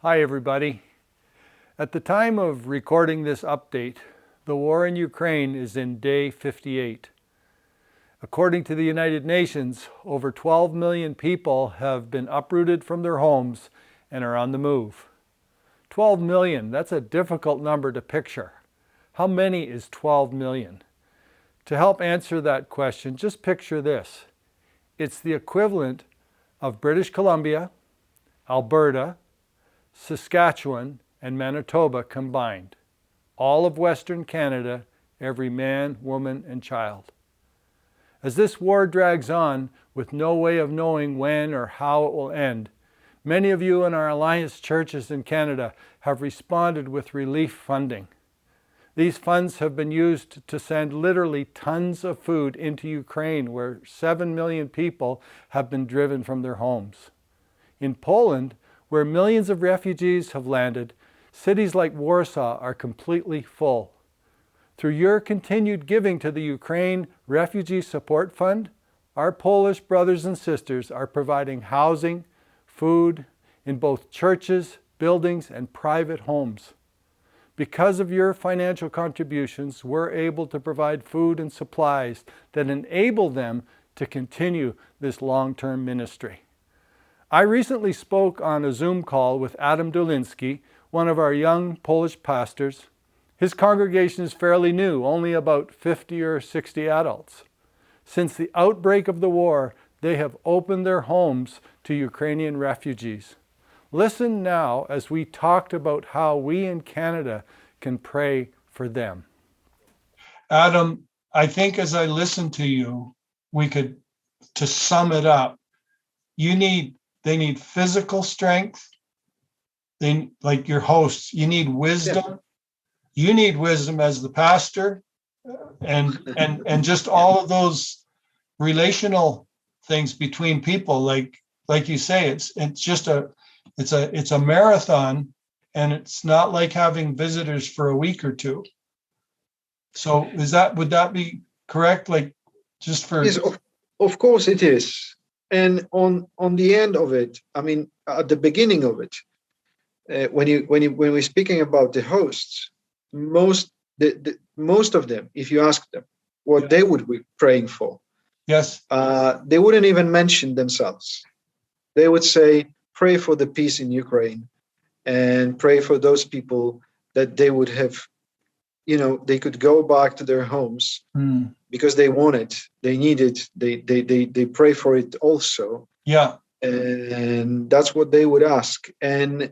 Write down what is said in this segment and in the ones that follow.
Hi everybody. At the time of recording this update, the war in Ukraine is in day 58. According to the United Nations, over 12 million people have been uprooted from their homes and are on the move. 12 million, that's a difficult number to picture. How many is 12 million? To help answer that question, just picture this. It's the equivalent of British Columbia, Alberta, Saskatchewan, and Manitoba combined. All of Western Canada, every man, woman, and child. As this war drags on with no way of knowing when or how it will end, many of you in our Alliance churches in Canada have responded with relief funding. These funds have been used to send literally tons of food into Ukraine, where 7 million people have been driven from their homes. In Poland, where millions of refugees have landed, cities like Warsaw are completely full. Through your continued giving to the Ukraine Refugee Support Fund, our Polish brothers and sisters are providing housing, food in both churches, buildings, and private homes. Because of your financial contributions, we're able to provide food and supplies that enable them to continue this long-term ministry. I recently spoke on a Zoom call with Adam Dulinski, one of our young Polish pastors. His congregation is fairly new, only about 50 or 60 adults. Since the outbreak of the war, they have opened their homes to Ukrainian refugees. Listen now as we talked about how we in Canada can pray for them. Adam, I think as I listen to you, to sum it up, they need physical strength. Like your hosts, you need wisdom. Yeah. You need wisdom as the pastor, and just all of those relational things between people. Like you say, it's a marathon, and it's not like having visitors for a week or two. So would that be correct? Like just for yes, of course it is. And on the end of it, I mean, at the beginning of it, when we're speaking about the hosts, most of them, if you ask them what they would be praying for, yes, they wouldn't even mention themselves. They would say, pray for the peace in Ukraine, and pray for those people that they would have, they could go back to their homes because they want it, they need it, they pray for it also. Yeah. And that's what they would ask. And,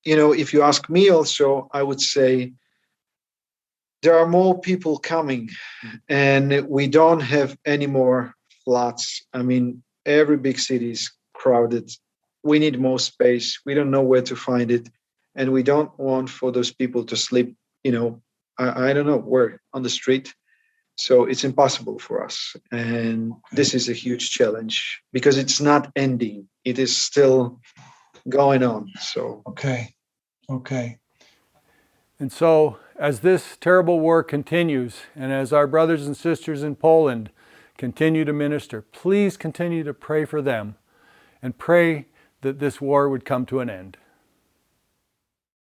if you ask me also, I would say there are more people coming, and we don't have any more flats. I mean, every big city is crowded. We need more space. We don't know where to find it. And we don't want for those people to sleep, I don't know where, on the street. So it's impossible for us. And this is a huge challenge because it's not ending. It is still going on. So Okay. And so as this terrible war continues, and as our brothers and sisters in Poland continue to minister, please continue to pray for them and pray that this war would come to an end.